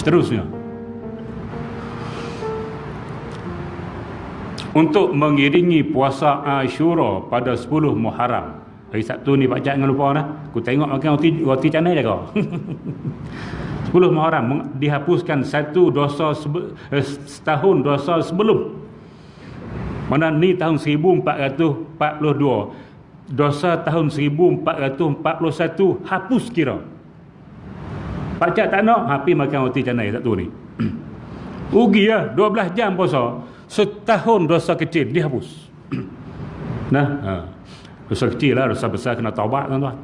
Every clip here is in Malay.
Seterusnya, untuk mengiringi puasa Ashura pada 10 Muharram. Hari Sabtu ni Pak Cak jangan lupa dah. Aku tengok makan roti canai dah kau. 10 Muharram dihapuskan satu dosa setahun dosa sebelum. Mana ni tahun 1442. Dosa tahun 1441 hapus kira. Pak Cak tak nak hapi makan roti canai Sabtu ni. Rugi lah 12 jam puasa. Setahun dosa kecil dihapus. Dosa kecil lah, dosa besar kena taubat tuan-tuan.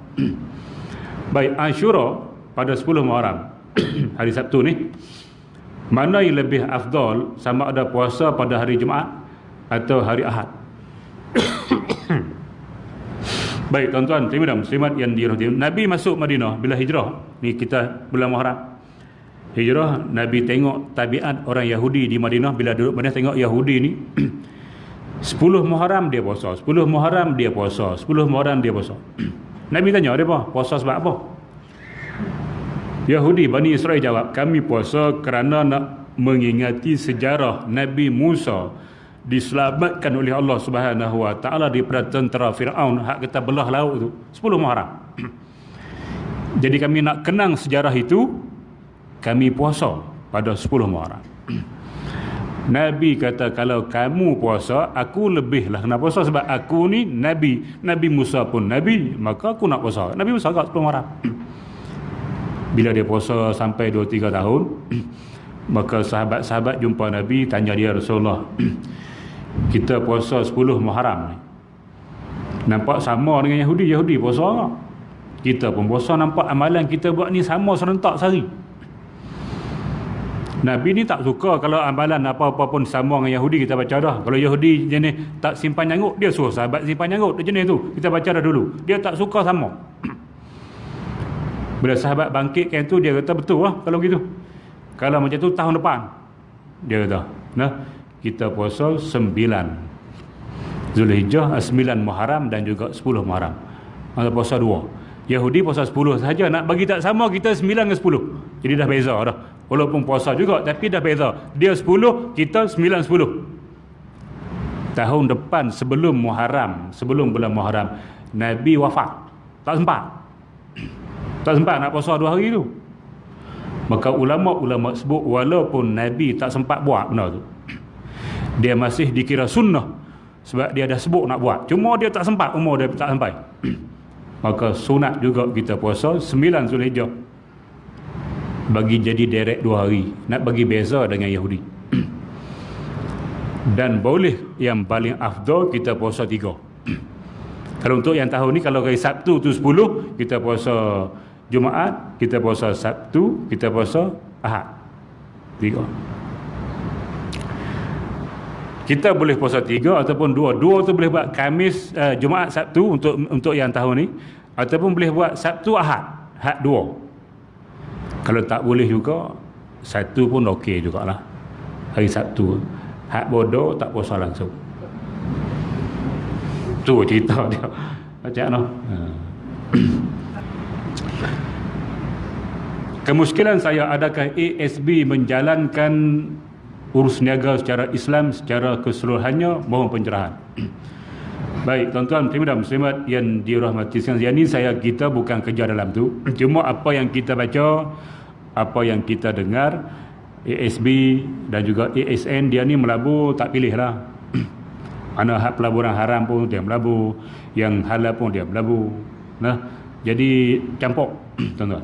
Baik, Ashura pada 10 Muharram hari Sabtu ni, mana yang lebih afdal, sama ada puasa pada hari Jumaat atau hari Ahad? Baik tuan-tuan, muslimat yang dirahmati, Nabi masuk Madinah bila hijrah ni, kita bulan Muharram hijrah. Nabi tengok tabiat orang Yahudi di Madinah. Bila duduk Madinah tengok Yahudi ni 10 Muharram dia puasa, 10 Muharram dia puasa, 10 Muharram dia puasa. Nabi tanya dia apa? Puasa sebab apa? Yahudi Bani Israel jawab, kami puasa kerana nak mengingati sejarah Nabi Musa diselamatkan oleh Allah Subhanahu Wa Taala daripada tentera Firaun hak kata belah laut tu 10 Muharram. Jadi kami nak kenang sejarah itu, kami puasa pada 10 Muharram. Nabi kata, kalau kamu puasa, aku lebihlah kena puasa sebab aku ni Nabi. Nabi Musa pun Nabi, maka aku nak puasa. Nabi Musa kat 10 Muharram. Bila dia puasa sampai 2-3 tahun, maka sahabat-sahabat jumpa Nabi, tanya dia, Rasulullah, kita puasa 10 Muharram ni, nampak sama dengan Yahudi. Yahudi puasa tak? Kita pun puasa, nampak amalan kita buat ni sama serentak sehari. Nabi ni tak suka kalau amalan apa-apa pun sama dengan Yahudi, kita baca dah. Kalau Yahudi jenis tak simpan nyanguk, dia suruh sahabat simpan nyanguk, dia jenis tu, kita baca dah dulu. Dia tak suka sama. Bila sahabat bangkitkan tu, dia kata betul lah kalau gitu. Kalau macam tu tahun depan, dia kata, kita puasa 9 Zulhijjah, 9 Muharram dan juga 10 Muharram. Maka puasa 2. Yahudi puasa 10 saja, nak bagi tak sama kita 9 dengan 10. Jadi dah beza dah. Walaupun puasa juga tapi dah beza. Dia 10, kita 9 10. Tahun depan sebelum Muharram, sebelum bulan Muharram, Nabi wafat. Tak sempat. Tak sempat nak puasa 2 hari tu. Maka ulama-ulama sebut walaupun Nabi tak sempat buat benda tu, dia masih dikira sunnah sebab dia dah sebut nak buat. Cuma dia tak sempat, umur dia tak sampai. Maka sunat juga kita puasa 9 Zulhijjah, bagi jadi derek 2 hari, nak bagi beza dengan Yahudi. Dan boleh yang paling afdal kita puasa 3. Kalau untuk yang tahun ni, kalau hari Sabtu tu 10, kita puasa Jumaat, kita puasa Sabtu, kita puasa Ahad, 3. Kita boleh puasa 3 ataupun 2. 2 tu boleh buat Khamis, Jumaat, Sabtu untuk yang tahun ni, ataupun boleh buat Sabtu, Ahad, Ahad 2. Kalau tak boleh juga, 1 pun okey jugalah. Hari Sabtu, hak bodoh tak puasa langsung. Tu cerita dia. Macam mana? Kemuskilan saya, adakah ASB menjalankan urus niaga secara Islam secara keseluruhannya? Mohon pencerahan. Baik tuan-tuan muslimat yang dirahmati sekalian, ini kita bukan kerja dalam tu. Cuma apa yang kita baca, apa yang kita dengar, ASB dan juga ASN, dia ni melabur tak pilih lah. Mana hak pelaburan haram pun dia melabur, yang halal pun dia melabur. Jadi campur tuan-tuan.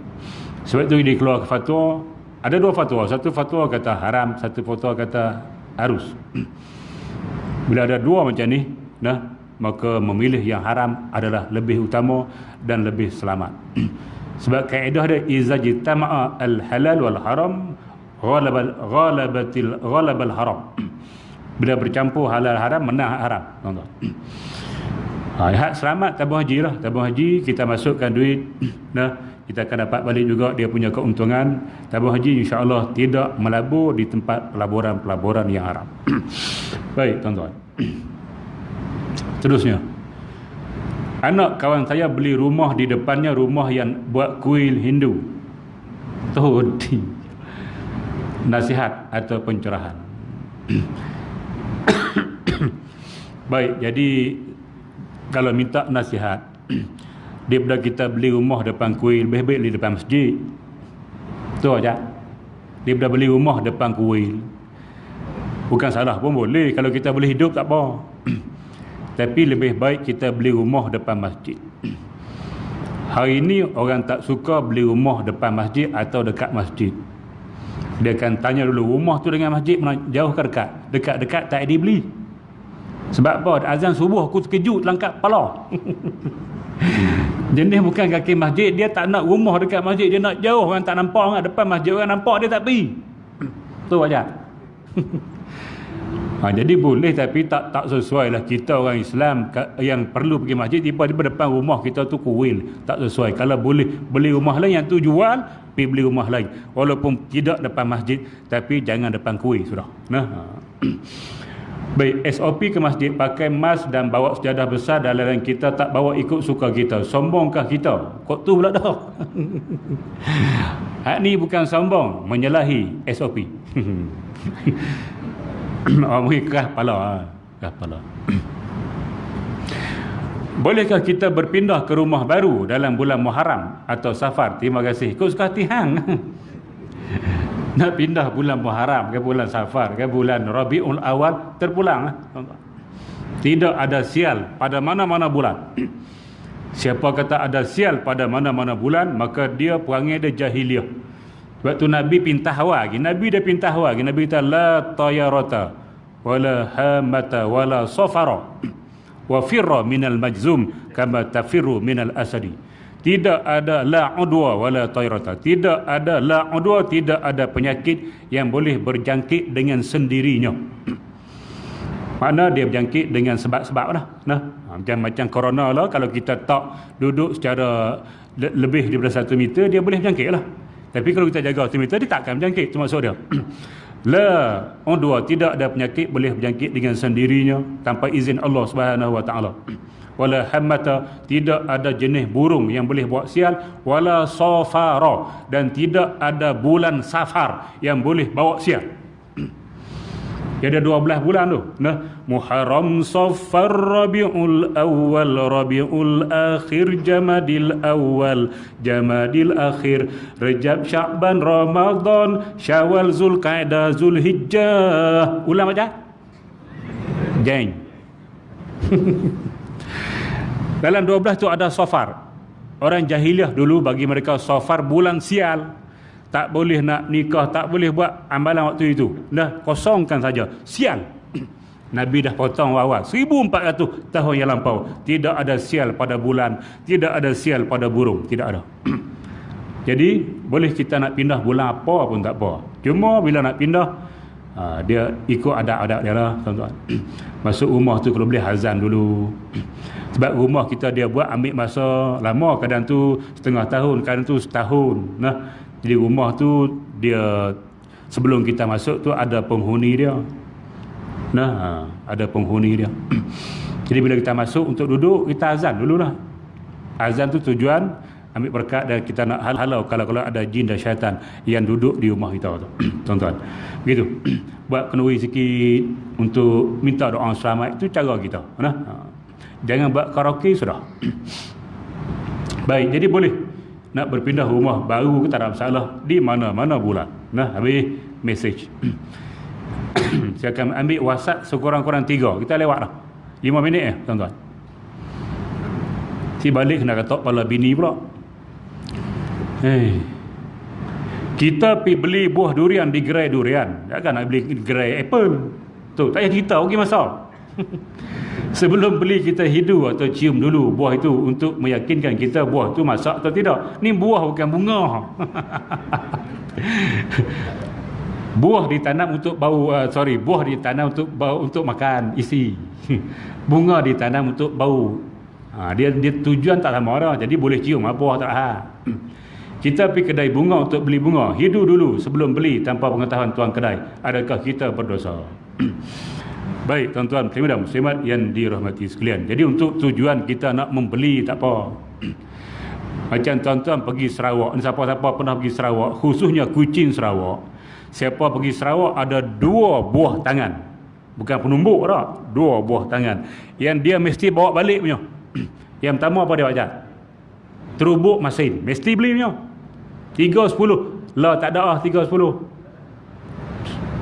Sebab tu dia keluar fatwa. Ada 2 fatwa. Satu fatwa kata haram, satu fatwa kata harus. Bila ada 2 macam ni, maka memilih yang haram adalah lebih utama dan lebih selamat. Sebab kaedah dia, iza jitama'a al-halal wal haram ghalabal haram. Bila bercampur halal haram, menang haram, tuan-tuan. Hak selamat tabung haji lah. Tabung haji kita masukkan duit, kita akan dapat balik juga dia punya keuntungan. Tabung haji insya-Allah tidak melabur di tempat pelaburan-pelaburan yang haram. Baik tuan-tuan. Terusnya, anak kawan saya beli rumah, di depannya rumah yang buat kuil Hindu. nasihat atau pencerahan. Baik, jadi kalau minta nasihat, daripada kita beli rumah depan kuil, lebih baik beli depan masjid. Tu aja. Daripada beli rumah depan kuil, bukan salah pun boleh, kalau kita boleh hidup tak apa. Tapi lebih baik kita beli rumah depan masjid. Hari ini orang tak suka beli rumah depan masjid atau dekat masjid. Dia akan tanya dulu, rumah tu dengan masjid mana jauh ke dekat? Dekat-dekat tak dibeli. Sebab apa? Azan subuh aku terkejut langkat kepala. Jenis bukan kaki masjid, dia tak nak rumah dekat masjid, dia nak jauh, orang tak nampak, orang depan masjid orang nampak dia tak pergi. Tu aja. Jadi boleh, tapi tak sesuai lah. Kita orang Islam yang perlu pergi masjid, tiba-tiba depan rumah kita tu kuil, tak sesuai. Kalau boleh beli rumah lain yang tu jual, pergi beli rumah lain, walaupun tidak depan masjid, tapi jangan depan kuil sudah. Baik, SOP ke masjid, pakai mask dan bawa sejadah besar dalam kita tak bawa ikut suka kita. Sombongkah kita? Kok tu pula dah. Hak ni bukan sombong, menyalahi SOP. Mungkin kerah kepala. Bolehkah kita berpindah ke rumah baru dalam bulan Muharram atau Safar? Terima kasih. Kau suka hati hang. Nak pindah bulan Muharram ke bulan Safar ke bulan Rabiul Awal, terpulang. Tidak ada sial pada mana-mana bulan. Siapa kata ada sial pada mana-mana bulan, maka dia perangai dia jahiliah. Sebab tu Nabi pinta hawa lagi. Nabi dia pinta hawa lagi. Nabi kata la tayarata wala hamata wala safara wa firra minal majzum kama tafirru minal asadi. Tidak ada la udwa wala tayarata. Tidak ada la udwa, tidak ada penyakit yang boleh berjangkit dengan sendirinya. Mana dia berjangkit dengan sebab-sebab lah. Macam corona lah, kalau kita tak duduk secara lebih daripada 1 meter, dia boleh berjangkit lah. Tapi kalau kita jaga 1 meter, dia takkan berjangkit. Itu maksud dia. La udwa, tidak ada penyakit boleh berjangkit dengan sendirinya tanpa izin Allah Subhanahu wa taala. Wala hammata, tidak ada jenis burung yang boleh buat sial. Wala safara, dan tidak ada bulan Safar yang boleh bawa sial. Dia ada 12 bulan tu. Muharram, Safar, Rabiul Awal, Rabiul Akhir, Jamadil Awal, Jamadil Akhir, Rejab, Sya'ban, Ramadan, Syawal, Zulqa'dah, Zulhijjah. Ulang aja. Jeng. Dalam 12 tu ada Safar. Orang jahiliah dulu bagi mereka Safar bulan sial. Tak boleh nak nikah, tak boleh buat amalan waktu itu. Dah kosongkan saja. Sial. Nabi dah potong awal 1400 tahun yang lampau. Tidak ada sial pada bulan, tidak ada sial pada burung, tidak ada. Jadi boleh kita nak pindah bulan apa pun tak apa. Cuma bila nak pindah, dia ikut adat-adat dia lah, tuan-tuan. Masuk rumah tu kalau boleh azan dulu. Sebab rumah kita dia buat ambil masa lama, kadang tu setengah tahun, kadang tu setahun. Jadi rumah tu dia sebelum kita masuk tu ada penghuni dia. Ada penghuni dia. Jadi bila kita masuk untuk duduk, kita azan dululah. Azan tu tujuan ambil berkat dan kita nak halau kalau ada jin dan syaitan yang duduk di rumah kita tu. Tuan-tuan. Begitu. Buat kenduri sikit untuk minta doa selamat, itu cara kita. Jangan buat karaoke sudah. Baik, jadi boleh nak berpindah rumah baru ke tak ada masalah di mana-mana bulan. Habis message. Saya akan ambil WhatsApp sekurang-kurang 3. Kita lewat lah 5 minit tuan-tuan. Si balik kena katok kepala bini pula. Kita pergi beli buah durian di gerai durian. Takkan nak beli gerai apple. Tu tak payah cerita pergi masak. Sebelum beli kita hidu atau cium dulu buah itu untuk meyakinkan kita buah itu masak atau tidak. Ni buah bukan bunga. Buah ditanam untuk buah ditanam untuk bau, untuk makan isi. Bunga ditanam untuk bau. Dia tujuan tak sama dah. Jadi boleh cium buah tak Kita pergi kedai bunga untuk beli bunga. Hidu dulu sebelum beli tanpa pengetahuan tuan kedai. Adakah kita berdosa? Baik tuan-tuan muslimat yang dirahmati sekalian. Jadi untuk tujuan kita nak membeli tak apa. Macam tuan-tuan pergi Sarawak, siapa-siapa pernah pergi Sarawak, khususnya Kuching Sarawak. siapa pergi Sarawak ada 2 buah tangan, bukan penumbuk dah, 2 buah tangan yang dia mesti bawa balik punya. Yang pertama apa dia baca? Terubuk masin, mesti beli punya. 3.10 lah, tak ada 3.10,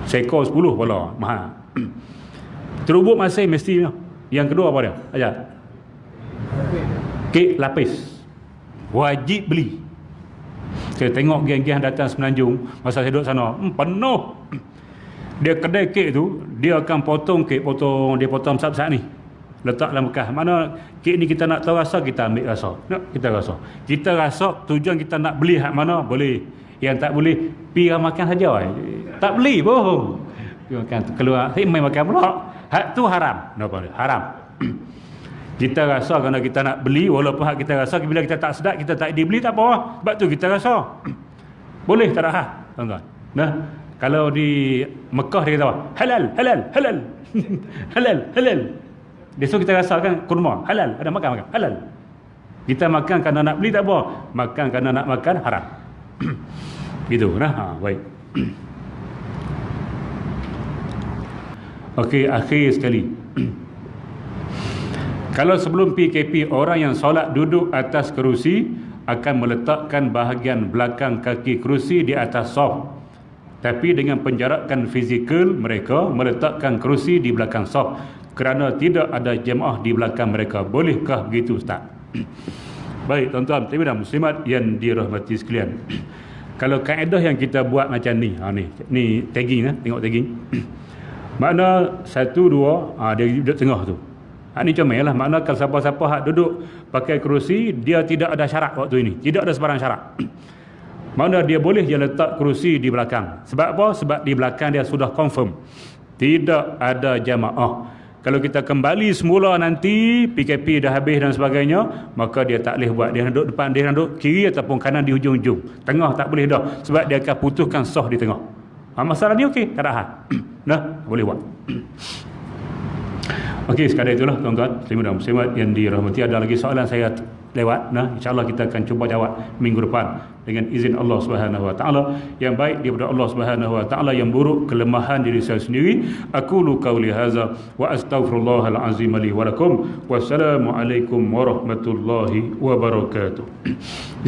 sekor 10 pula mahal. Terubuk masin mesti punya. Yang kedua apa dia? Aja. Kek lapis, wajib beli. Saya tengok geng-geng datang Semenanjung masa saya duduk sana, penuh. Dia kedai kek tu, dia akan potong kek, dia potong besar-besar ni, letak dalam bekas. Mana kek ni kita nak tahu rasa, kita ambil rasa. Nak kita rasa. Kita rasa tujuan kita nak beli hak mana boleh. Yang tak boleh pi makan saja. Tak beli pun. Pi makan keluar, main makan pula. Hak tu haram. Napa dia? Haram. Kita rasa kerana kita nak beli, walaupun hak kita rasa bila kita tak sedap, kita tak dibeli, tak apa. Sebab tu kita rasa. Boleh tak ada hak, tuan-tuan. Nah, kalau di Mekah dia kata apa? Halal, halal, halal. Halal, halal. Dia suruh kita rasakan kurma, halal, ada makan, halal. Kita makan kerana nak beli tak apa, makan kerana nak makan haram. Gitu, nah, baik. Okey, akhir sekali. Kalau sebelum PKP, orang yang solat duduk atas kerusi akan meletakkan bahagian belakang kaki kerusi di atas saf. Tapi dengan penjarakan fizikal, mereka meletakkan kerusi di belakang saf kerana tidak ada jemaah di belakang mereka. Bolehkah begitu, Ustaz? Baik, tuan-tuan dan muslimat yang dirahmati sekalian. Kalau kaedah yang kita buat macam ni, ni tagging, tengok tagging. Makna 1, 2, dia duduk tengah tu. Ini comel lah. Makna kalau siapa-siapa hak duduk pakai kerusi, dia tidak ada syarat waktu ini. Tidak ada sebarang syarat. Makna dia boleh je letak kerusi di belakang. Sebab apa? Sebab di belakang dia sudah confirm tidak ada jamaah. Kalau kita kembali semula nanti, PKP dah habis dan sebagainya, maka dia tak boleh buat. Dia duduk depan, dia duduk kiri ataupun kanan di hujung-hujung. Tengah tak boleh dah. Sebab dia akan putuskan sah di tengah. Masalah ni okey, tak ada hal. Nah, boleh buat. Okey, sekadar itulah tuan-tuan dan muslimat yang dirahmati. Ada lagi soalan saya lewat, insya-Allah kita akan cuba jawab minggu depan dengan izin Allah Subhanahu wa taala. Yang baik daripada Allah Subhanahu wa taala, yang buruk kelemahan diri saya sendiri. Aqulu qauli hadza wa astaghfirullahal azim li wa lakum. Wassalamualaikum warahmatullahi wabarakatuh.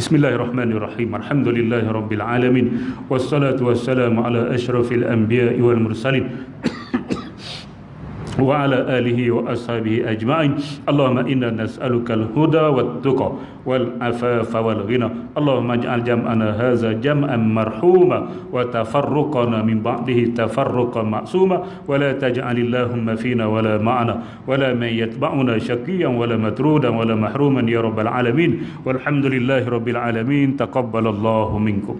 Bismillahirrahmanirrahim. Alhamdulillahirabbil alamin. Wassalatu wassalamu ala asyrafil anbiya'i wal mursalin وعلى آله وأصحابه أجمعين. اللهم إنا نسألك الهدى والتقى والعفاف والغنى. اللهم اجعل جمعنا هذا جمعا مرحوما وتفرقنا من بعده تفرقا معصوما ولا تجعل اللهم فينا ولا معنا ولا من يتبعنا شقيا ولا مترودا ولا محروما يا رب العالمين. والحمد لله رب العالمين. تقبل الله منكم.